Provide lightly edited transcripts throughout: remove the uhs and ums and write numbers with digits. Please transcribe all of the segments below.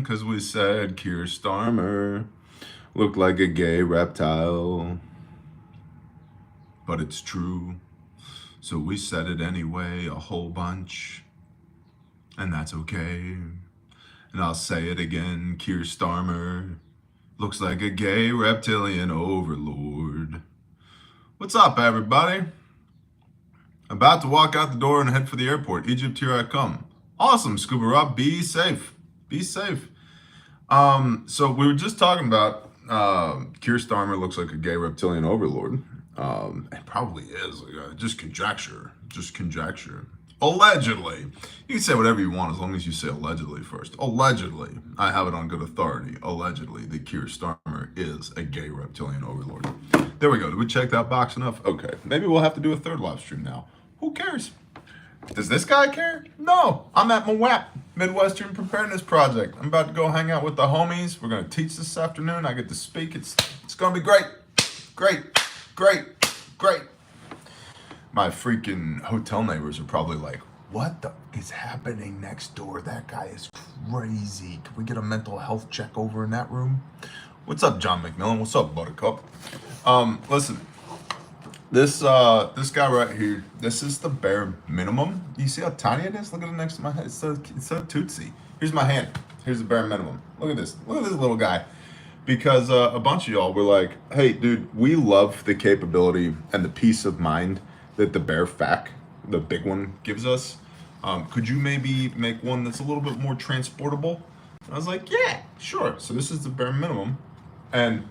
'cause we said Keir Starmer looked like a gay reptile. But it's true. So we said it anyway, a whole bunch. And that's okay. And I'll say it again, Keir Starmer looks like a gay reptilian overlord. What's up, everybody? About to walk out the door and head for the airport. Egypt, here I come. Awesome, Scuba Rob. Be safe. Be safe. So we were just talking about Keir Starmer looks like a gay reptilian overlord. It probably is. Just conjecture. Just conjecture. Allegedly. You can say whatever you want as long as you say allegedly first. Allegedly. I have it on good authority. Allegedly, that Keir Starmer is a gay reptilian overlord. There we go. Did we check that box enough? Okay. Maybe we'll have to do a third live stream now. Who cares? Does this guy care? No. I'm at MWAP, Midwestern Preparedness Project. I'm about to go hang out with the homies. We're going to teach this afternoon. I get to speak. It's going to be great. Great. Great. Great. My freaking hotel neighbors are probably like, what the is happening next door? That guy is crazy. Can we get a mental health check over in that room? What's up, John McMillan? What's up, Buttercup? Listen, this guy right here, this is the bare minimum. You see how tiny it is? Look at it next to my head. It's so tootsie. Here's my hand. Here's the bare minimum. Look at this. Look at this little guy. Because a bunch of y'all were like, hey, dude, we love the capability and the peace of mind that the Bear Fac, the big one, gives us. Could you maybe make one that's a little bit more transportable? And I was like, yeah, sure. So this is the bare minimum. And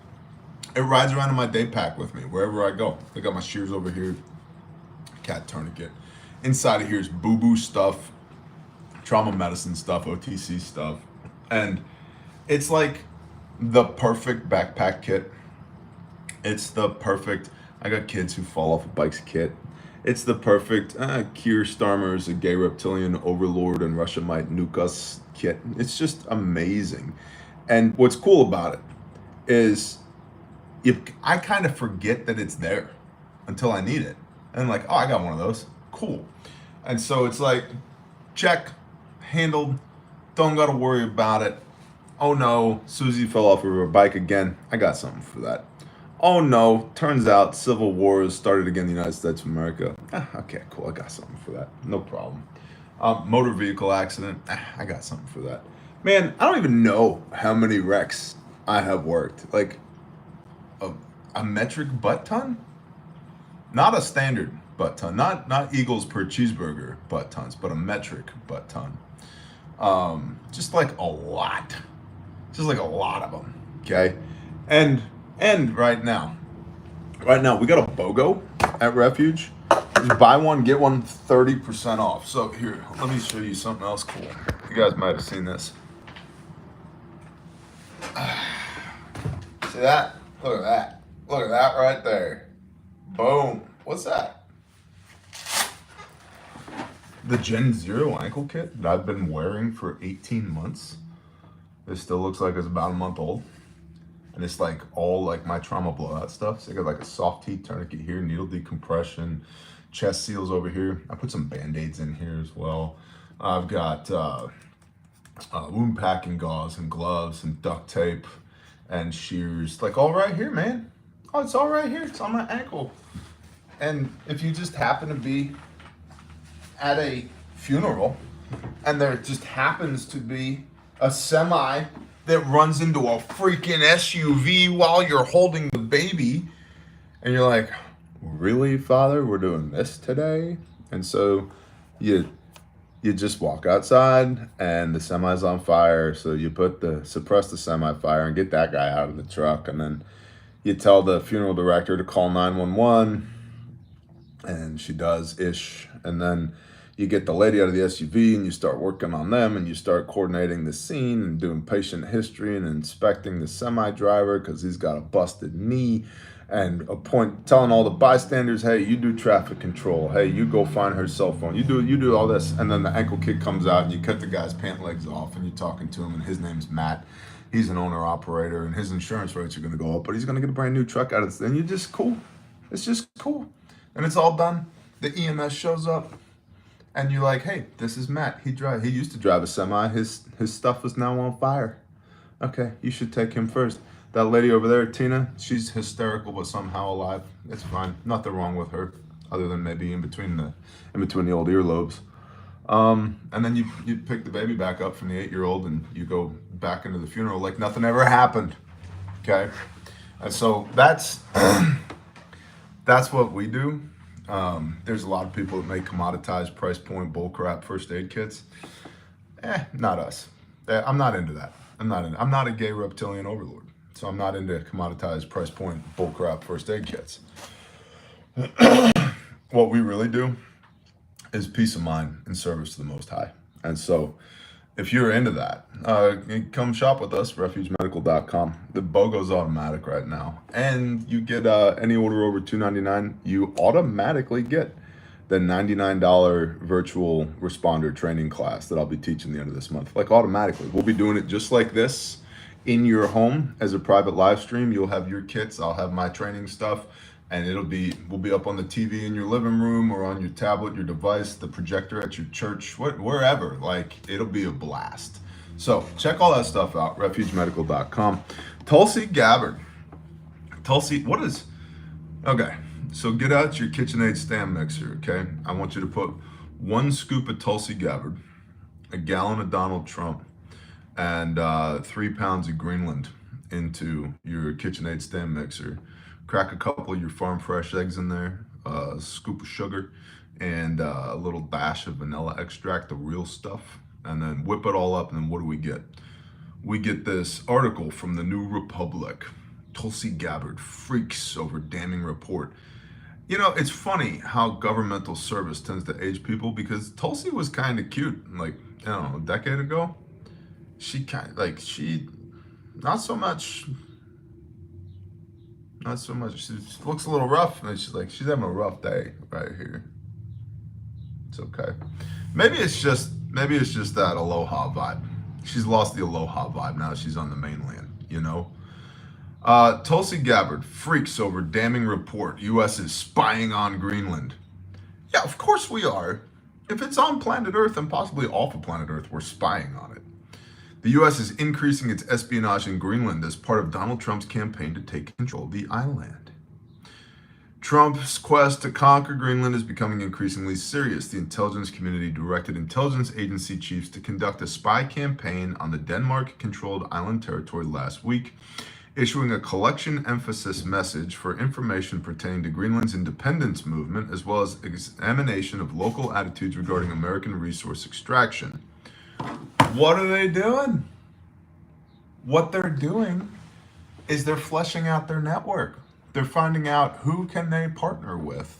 it rides around in my day pack with me wherever I go. I got my shears over here, cat tourniquet. Inside of here is boo-boo stuff, trauma medicine stuff, OTC stuff. And it's like the perfect backpack kit. It's the perfect, I got kids who fall off of bikes kit. It's the perfect Keir Starmer's a gay reptilian overlord and Russia might nuke us kit. It's just amazing. And what's cool about it is I kind of forget that it's there until I need it. And like, oh, I got one of those. Cool. And so it's like, check, handled, don't got to worry about it. Oh no, Susie fell off of her bike again. I got something for that. Oh no, turns out civil wars started again in the United States of America. Okay, cool, I got something for that. No problem. Motor vehicle accident. I got something for that. Man, I don't even know how many wrecks I have worked. Like a metric butt ton? Not a standard butt ton. Not Eagles per cheeseburger butt tons, but a metric butt ton. Just like a lot. Just like a lot of them. Okay? And right now we got a BOGO at Refuge. Just buy one, get one 30% off. So here, let me show you something else cool. You guys might have seen this. See that? Look at that. Look at that right there. Boom. What's that? The Gen Zero ankle kit that I've been wearing for 18 months. This still looks like it's about a month old. And it's like all like my trauma blowout stuff. So I got like a soft heat tourniquet here, needle decompression, chest seals over here. I put some Band-Aids in here as well. I've got wound packing gauze and gloves and duct tape and shears. Like all right here, man. Oh, it's all right here. It's on my ankle. And if you just happen to be at a funeral and there just happens to be a semi that runs into a freaking SUV while you're holding the baby, and you're like, really, Father, we're doing this today? And so you just walk outside and the semi's on fire, so you suppress the semi fire and get that guy out of the truck, and then you tell the funeral director to call 911, and she does ish, and then you get the lady out of the SUV and you start working on them and you start coordinating the scene and doing patient history and inspecting the semi driver because he's got a busted knee, and telling all the bystanders, hey, you do traffic control. Hey, you go find her cell phone. You do all this. And then the ankle kit comes out and you cut the guy's pant legs off and you're talking to him, and his name's Matt. He's an owner operator and his insurance rates are going to go up, but he's going to get a brand new truck out of this. And you're just cool. It's just cool. And it's all done. The EMS shows up. And you're like, hey, this is Matt. He used to drive a semi. His stuff is now on fire. Okay, you should take him first. That lady over there, Tina, she's hysterical but somehow alive. It's fine. Nothing wrong with her, other than maybe in between the old earlobes. And then you pick the baby back up from the 8-year-old and you go back into the funeral like nothing ever happened. Okay, and so that's that's what we do. There's a lot of people that make commoditized price point bullcrap first aid kits. Not us. I'm not into that. I'm not a gay reptilian overlord, so I'm not into commoditized price point bullcrap first aid kits. What we really do is peace of mind and service to the Most High. And so, if you're into that, come shop with us, refugemedical.com. The BOGO's automatic right now, and you get any order over $299, you automatically get the $99 virtual responder training class that I'll be teaching the end of this month. Like automatically, we'll be doing it just like this in your home as a private live stream. You'll have your kits, I'll have my training stuff, and we'll be up on the TV in your living room or on your tablet, your device, the projector at your church, wherever. Like, it'll be a blast. So check all that stuff out, refugemedical.com. Tulsi Gabbard. Tulsi, okay. So get out your KitchenAid stand mixer, okay? I want you to put 1 scoop of Tulsi Gabbard, a gallon of Donald Trump, and 3 pounds of Greenland into your KitchenAid stand mixer. Crack a couple of your farm fresh eggs in there, a scoop of sugar, and a little dash of vanilla extract, the real stuff, and then whip it all up, and then what do we get? We get this article from the New Republic. Tulsi Gabbard freaks over damning report. You know, it's funny how governmental service tends to age people, because Tulsi was kind of cute, like, I don't know, a decade ago. She not so much. She looks a little rough, and she's having a rough day right here. It's okay. Maybe it's just that aloha vibe. She's lost the aloha vibe. Now she's on the mainland, you know? Tulsi Gabbard freaks over damning report. U.S. is spying on Greenland. Yeah, of course we are. If it's on planet Earth and possibly off of planet Earth, we're spying on it. The U.S. is increasing its espionage in Greenland as part of Donald Trump's campaign to take control of the island. Trump's quest to conquer Greenland is becoming increasingly serious. The intelligence community directed intelligence agency chiefs to conduct a spy campaign on the Denmark-controlled island territory last week, issuing a collection emphasis message for information pertaining to Greenland's independence movement, as well as examination of local attitudes regarding American resource extraction. What are they doing? What they're doing is they're fleshing out their network. They're finding out who can they partner with,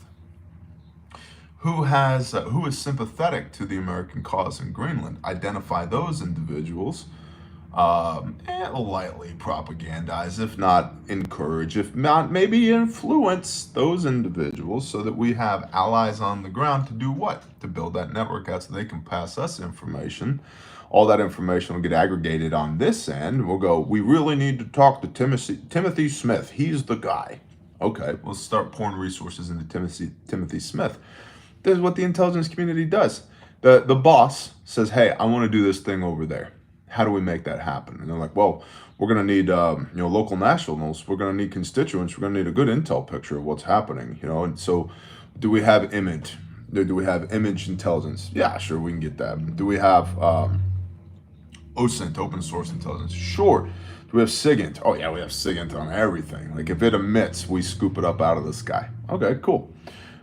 who is sympathetic to the American cause in Greenland. Identify those individuals, lightly propagandize, if not encourage, if not maybe influence those individuals, so that we have allies on the ground to do what? To build that network out so they can pass us information. All that information will get aggregated on this end. We'll go, we really need to talk to Timothy Smith. He's the guy. Okay, we'll start pouring resources into Timothy Smith. This is what the intelligence community does. The boss says, hey, I want to do this thing over there. How do we make that happen? And they're like, well, we're going to need local nationals. We're going to need constituents. We're going to need a good intel picture of what's happening. And so do we have image? Do we have image intelligence? Yeah, sure, we can get that. Do we have OSINT, open source intelligence? Sure. Do we have SIGINT? Oh yeah, we have SIGINT on everything. Like, if it emits, we scoop it up out of the sky. Okay, cool.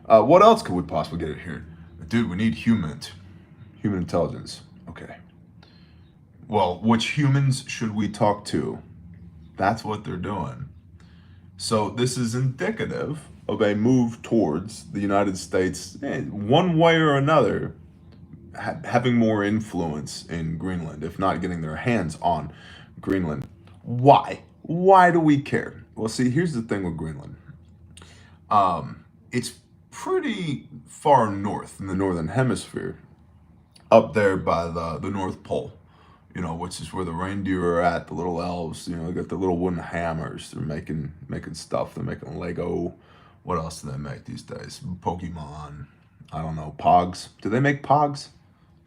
What else could we possibly get it here? Dude, we need human intelligence. Okay. Well, which humans should we talk to? That's what they're doing. So this is indicative of a move towards the United States, one way or another, having more influence in Greenland, if not getting their hands on Greenland. Why? Why do we care? Well, see, here's the thing with Greenland. It's pretty far north in the northern hemisphere, up there by the North Pole, which is where the reindeer are at, the little elves, they got the little wooden hammers. They're making stuff. They're making Lego. What else do they make these days? Pokemon. I don't know. Pogs. Do they make Pogs?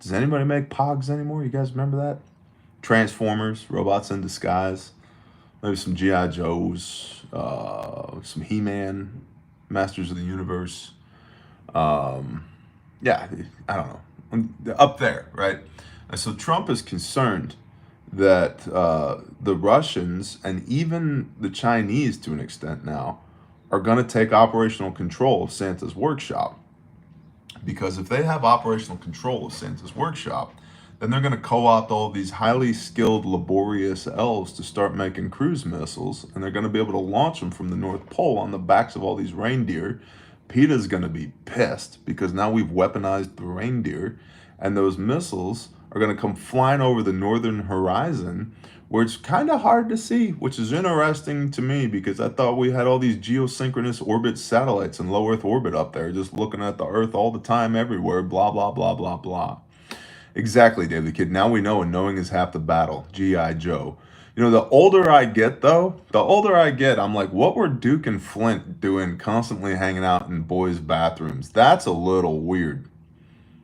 Does anybody make Pogs anymore? You guys remember that? Transformers, robots in disguise, maybe some G.I. Joes, some He-Man, Masters of the Universe. Yeah, I don't know. Up there, right? And so Trump is concerned that the Russians and even the Chinese, to an extent now, are going to take operational control of Santa's workshop. Because if they have operational control of Santa's workshop, then they're going to co-opt all these highly skilled, laborious elves to start making cruise missiles, and they're going to be able to launch them from the North Pole on the backs of all these reindeer. PETA's going to be pissed because now we've weaponized the reindeer, and those missiles are going to come flying over the northern horizon, where it's kind of hard to see, which is interesting to me because I thought we had all these geosynchronous orbit satellites in low Earth orbit up there, just looking at the Earth all the time, everywhere, blah, blah, blah, blah, blah. Exactly, Dave the Kid. Now we know, and knowing is half the battle. G.I. Joe. You know, the older I get, though, I'm like, what were Duke and Flint doing constantly hanging out in boys' bathrooms? That's a little weird.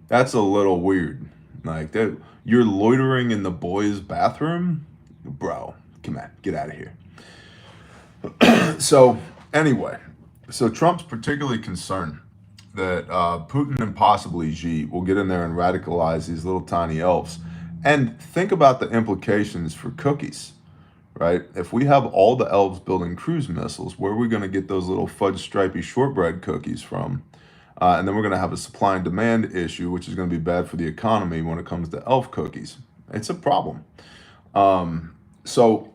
That's a little weird. Like, you're loitering in the boys' bathroom? Bro, come on, get out of here. So, anyway, Trump's particularly concerned that Putin and possibly Xi will get in there and radicalize these little tiny elves. And think about the implications for cookies, right? If we have all the elves building cruise missiles, where are we going to get those little fudge stripy shortbread cookies from? And then we're going to have a supply and demand issue, which is going to be bad for the economy when it comes to elf cookies. It's a problem. So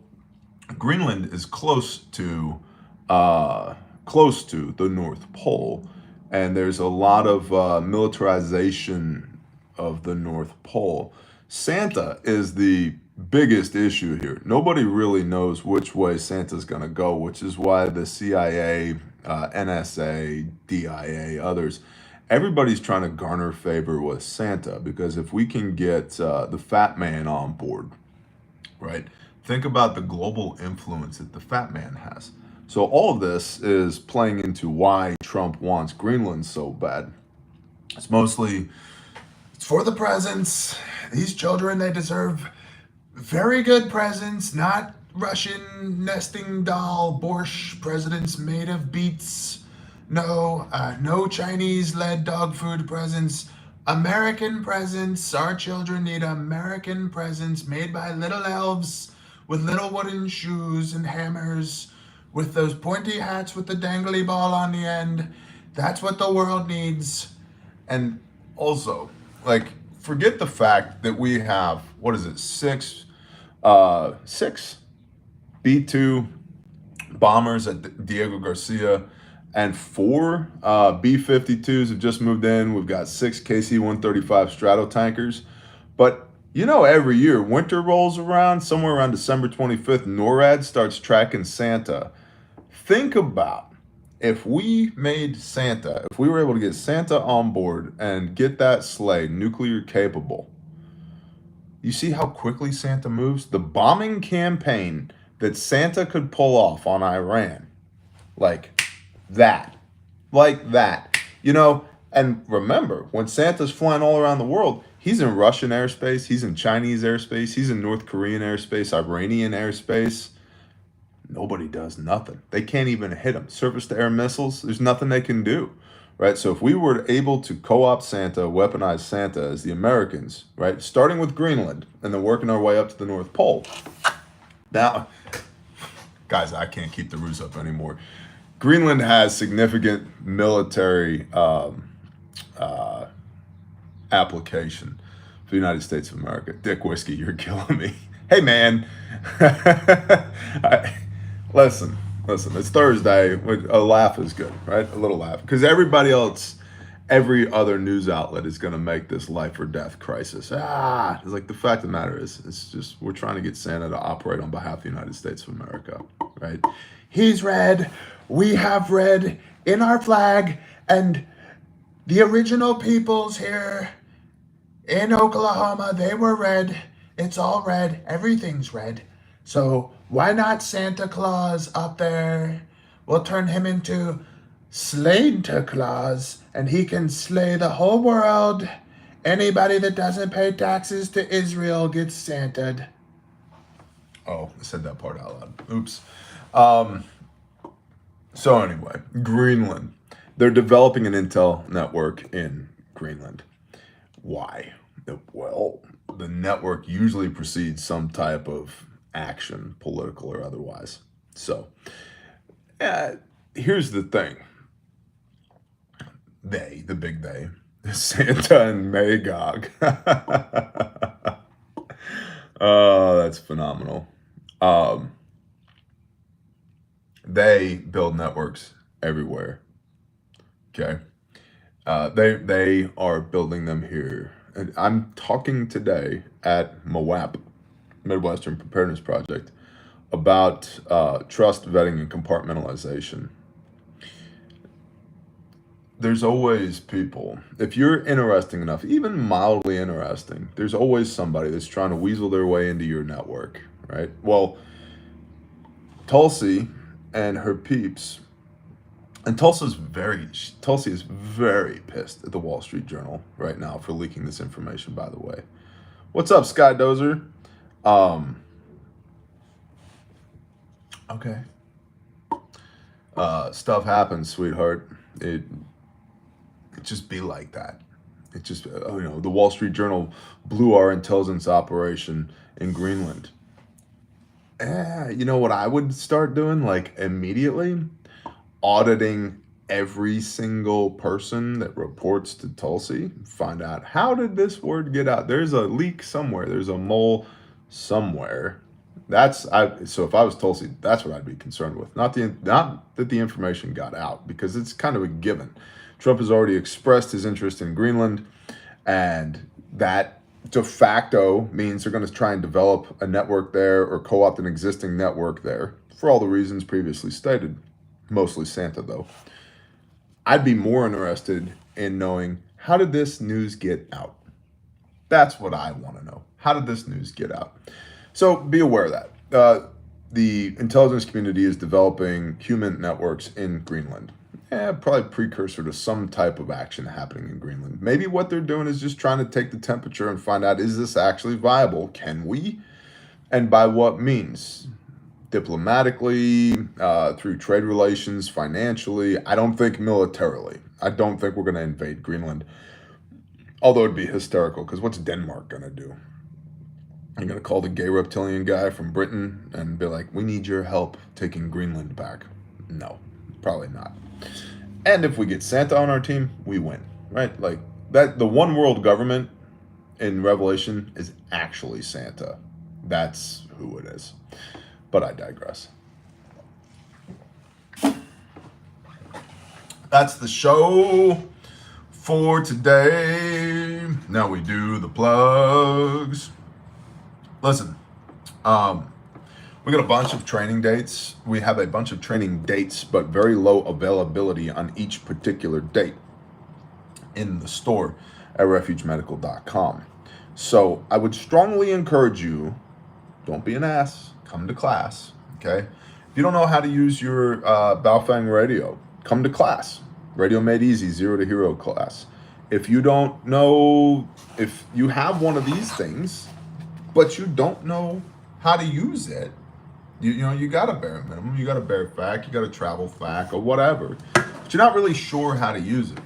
Greenland is close to the North Pole, and there's a lot of militarization of the North Pole. Santa is the biggest issue here. Nobody really knows which way Santa's going to go, which is why the CIA, NSA, DIA, others, everybody's trying to garner favor with Santa, because if we can get the fat man on board, right? Think about the global influence that the fat man has. So all of this is playing into why Trump wants Greenland so bad. It's mostly, it's for the presents. These children, they deserve very good presents, not Russian nesting doll borscht presents made of beets. No, no Chinese-led dog food presents. American presents. Our children need American presents made by little elves with little wooden shoes and hammers, with those pointy hats with the dangly ball on the end. That's what the world needs. And also, like, forget the fact that we have, what is it, six B-2 bombers at Diego Garcia, and 4 B-52s have just moved in. We've got 6 KC-135 Stratotankers. But, you know, every year, winter rolls around, somewhere around December 25th, NORAD starts tracking Santa. Think about if we made Santa, if we were able to get Santa on board and get that sleigh nuclear capable. You see how quickly Santa moves? The bombing campaign that Santa could pull off on Iran, like that, you know. And remember, when Santa's flying all around the world, he's in Russian airspace, he's in Chinese airspace, he's in North Korean airspace, Iranian airspace. Nobody does nothing. They can't even hit him. Surface-to-air missiles, there's nothing they can do, right? So if we were able to co-opt Santa, weaponize Santa as the Americans, right, starting with Greenland and then working our way up to the North Pole. Now, guys, I can't keep the ruse up anymore. Greenland has significant military application for the United States of America. Dick Whiskey, you're killing me. Hey, man. Listen, it's Thursday. A laugh is good, right? A little laugh. Because everybody else, every other news outlet is going to make this life or death crisis. It's like, the fact of the matter is, it's just, we're trying to get Santa to operate on behalf of the United States of America, right? He's red. We have red in our flag. And the original peoples here in Oklahoma, they were red. It's all red. Everything's red. So why not Santa Claus up there? We'll turn him into Santa Claus, and he can slay the whole world. Anybody that doesn't pay taxes to Israel gets Santa'd. Oh, I said that part out loud. Oops. Um, so anyway, Greenland. They're developing an intel network in Greenland. Why? Well, the network usually precedes some type of action, political or otherwise. So, uh, here's the thing. The big they, Santa and Magog. Oh, that's phenomenal. Um, they build networks everywhere. Okay. They are building them here. And I'm talking today at MWAP, Midwestern Preparedness Project, about trust, vetting, and compartmentalization. There's always people, if you're interesting enough, even mildly interesting, there's always somebody that's trying to weasel their way into your network, right? Well, Tulsi and her peeps, and Tulsi is very pissed at the Wall Street Journal right now for leaking this information, by the way. What's up, Skydozer? Um, okay. Stuff happens, sweetheart. It just be like that. It just, the Wall Street Journal blew our intelligence operation in Greenland. You know what I would start doing, like immediately? Auditing every single person that reports to Tulsi. Find out, how did this word get out? There's a leak somewhere. There's a mole somewhere. So if I was Tulsi, that's what I'd be concerned with. Not that the information got out, because it's kind of a given. Trump has already expressed his interest in Greenland, and that de facto means they're going to try and develop a network there or co-opt an existing network there for all the reasons previously stated, mostly Santa though. I'd be more interested in knowing, how did this news get out? That's what I want to know. How did this news get out? So be aware of that. The intelligence community is developing human networks in Greenland. Probably precursor to some type of action happening in Greenland. Maybe what they're doing is just trying to take the temperature and find out, is this actually viable? Can we? And by what means? Diplomatically, through trade relations, financially. I don't think militarily. I don't think we're going to invade Greenland. Although it'd be hysterical, because what's Denmark going to do? You're going to call the gay reptilian guy from Britain and be like, we need your help taking Greenland back? No, probably not. And if we get Santa on our team, we win, right? Like that, the one world government in Revelation is actually Santa. That's who it is. But I digress. That's the show for today. Now we do the plugs. Listen, we got a bunch of training dates. We have a bunch of training dates, but very low availability on each particular date in the store at refugemedical.com. So I would strongly encourage you, don't be an ass, come to class, okay? If you don't know how to use your Baofeng radio, come to class. Radio Made Easy, Zero to Hero class. If you don't know, if you have one of these things, but you don't know how to use it, you got a bare minimum, you got a bare fact, you got a travel fact or whatever, but you're not really sure how to use it.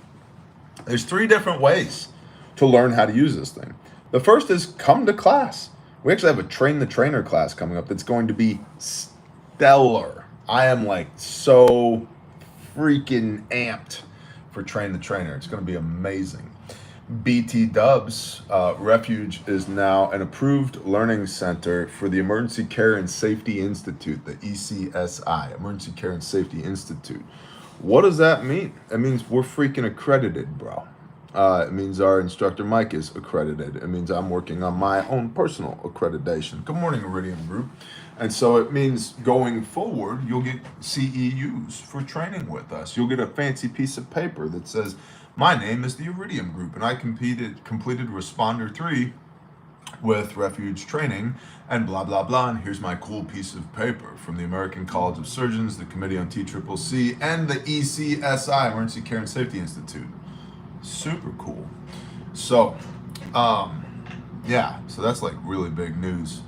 There's 3 different ways to learn how to use this thing. The first is come to class. We actually have a Train the Trainer class coming up that's going to be stellar. I am like so freaking amped for Train the Trainer. It's going to be amazing. BT Dubs, Refuge is now an approved learning center for the Emergency Care and Safety Institute, the ECSI, Emergency Care and Safety Institute. What does that mean? It means we're freaking accredited, bro. It means our instructor Mike is accredited. It means I'm working on my own personal accreditation. Good morning, Iridium Group. And so it means going forward, you'll get CEUs for training with us. You'll get a fancy piece of paper that says, my name is the Iridium Group, and I completed Responder 3 with Refuge Training, and blah, blah, blah, and here's my cool piece of paper from the American College of Surgeons, the Committee on TCCC, and the ECSI, Emergency Care and Safety Institute. Super cool. So, so that's like really big news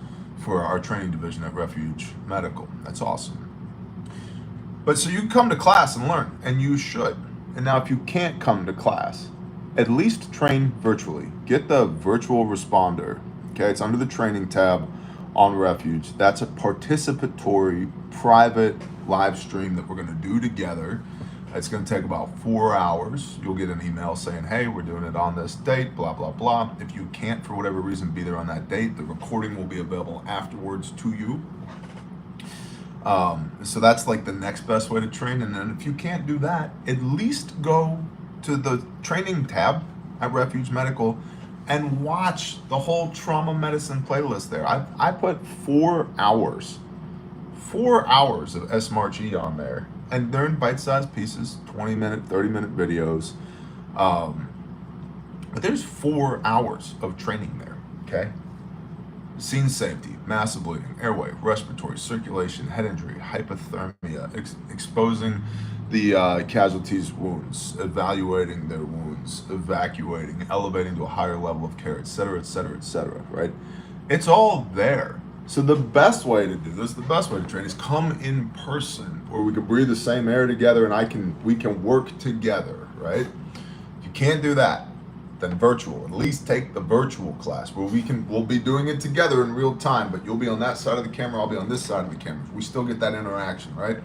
for our training division at Refuge Medical. That's awesome. But so you come to class and learn, and you should. And now if you can't come to class, at least train virtually. Get the virtual responder. Okay, it's under the training tab on Refuge. That's a participatory private live stream that we're going to do together. It's going to take about 4 hours. You'll get an email saying, hey, we're doing it on this date, blah, blah, blah. If you can't, for whatever reason, be there on that date, the recording will be available afterwards to you. So that's like the next best way to train. And then if you can't do that, at least go to the training tab at Refuge Medical and watch the whole trauma medicine playlist there. I put 4 hours of SMART-G on there, and they're in bite-sized pieces, 20-minute, 30-minute videos. But there's 4 hours of training there, okay? Scene safety, massive bleeding, airway, respiratory, circulation, head injury, hypothermia, exposing the casualties' wounds, evaluating their wounds, evacuating, elevating to a higher level of care, et cetera, right? It's all there. So the best way to do this, the best way to train is come in person, where we can breathe the same air together and we can work together, right? If you can't do that, then virtual. At least take the virtual class where we'll be doing it together in real time, but you'll be on that side of the camera, I'll be on this side of the camera. We still get that interaction, right?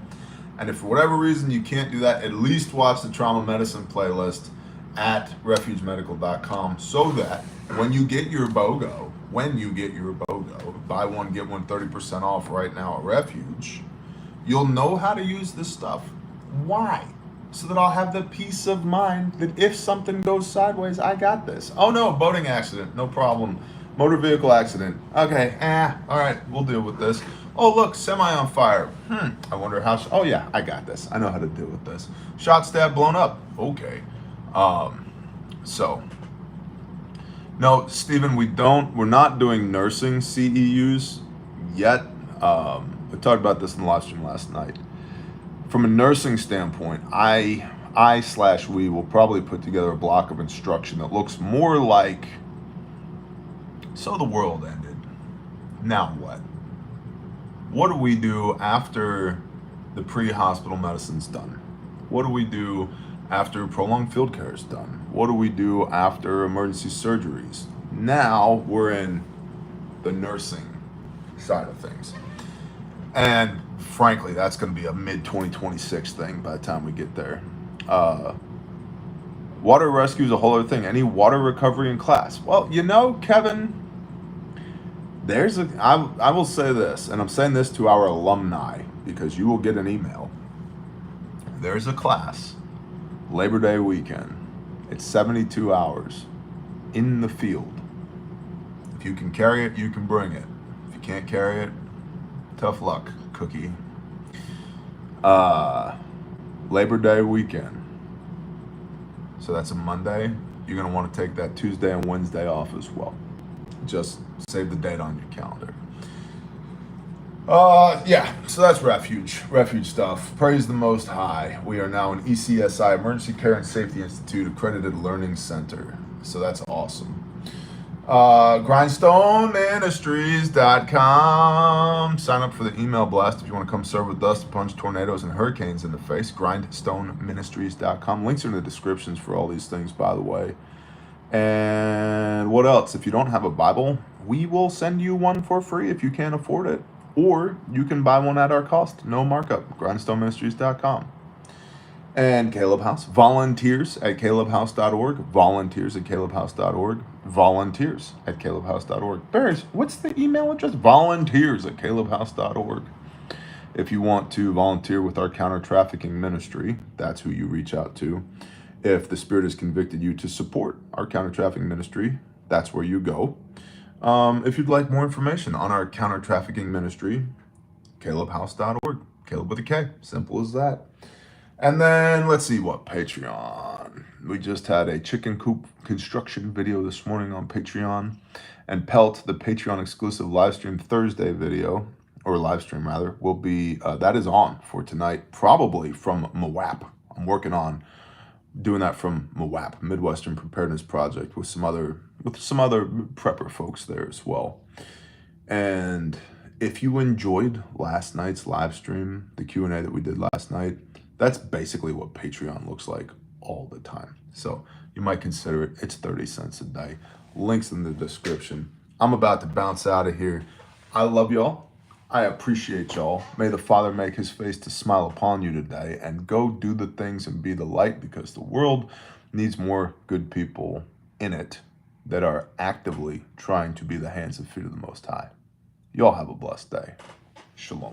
And if for whatever reason you can't do that, at least watch the trauma medicine playlist at refugemedical.com, so that when you get your BOGO, buy one, get one 30% off right now at Refuge, you'll know how to use this stuff. Why? So that I'll have the peace of mind that if something goes sideways, I got this. Oh no, boating accident, no problem. Motor vehicle accident, okay, all right, we'll deal with this. Oh look, semi on fire. I wonder how, oh yeah, I got this. I know how to deal with this. Shot, stab, blown up, okay. No, Stephen, we're not doing nursing CEUs yet. We talked about this in the live stream last night. From a nursing standpoint, we will probably put together a block of instruction that looks more like, so the world ended. Now what? What do we do after the pre-hospital medicine's done? What do we do after prolonged field care is done? What do we do after emergency surgeries? Now we're in the nursing side of things. And frankly, that's going to be a mid-2026 thing by the time we get there. Water rescue is a whole other thing. Any water recovery in class? Well, you know, Kevin, I will say this, and I'm saying this to our alumni because you will get an email. There's a class, Labor Day weekend. It's 72 hours in the field. If you can carry it, you can bring it. If you can't carry it, tough luck, cookie. Labor Day weekend. So that's a Monday. You're going to want to take that Tuesday and Wednesday off as well. Just save the date on your calendar. Yeah, so that's Refuge stuff. Praise the Most High. We are now an ECSI, Emergency Care and Safety Institute accredited learning center. So that's awesome. GrindstoneMinistries.com. Sign up for the email blast if you want to come serve with us to punch tornadoes and hurricanes in the face. GrindstoneMinistries.com. Links are in the descriptions for all these things, by the way. And what else? If you don't have a Bible, we will send you one for free if you can't afford it. Or you can buy one at our cost. No markup. GrindstoneMinistries.com. And Caleb House. Volunteers at calebhouse.org. Volunteers at calebhouse.org. Volunteers at calebhouse.org. Barry, what's the email address? Volunteers at calebhouse.org. If you want to volunteer with our counter-trafficking ministry, that's who you reach out to. If the Spirit has convicted you to support our counter-trafficking ministry, that's where you go. If you'd like more information on our counter-trafficking ministry, calebhouse.org. Caleb with a K. Simple as that. And then let's see what Patreon. We just had a chicken coop construction video this morning on Patreon, and Pelt, the Patreon exclusive live stream Thursday video, or live stream rather, will be that is on for tonight, probably from MWAP. I'm working on doing that from MWAP, Midwestern Preparedness Project, with some other prepper folks there as well. And if you enjoyed last night's live stream, the Q&A that we did last night, that's basically what Patreon looks like all the time. So you might consider it. It's 30 cents a day. Links in the description. I'm about to bounce out of here. I love y'all. I appreciate y'all. May the Father make his face to smile upon you today, and go do the things and be the light, because the world needs more good people in it that are actively trying to be the hands and feet of the Most High. Y'all have a blessed day. Shalom.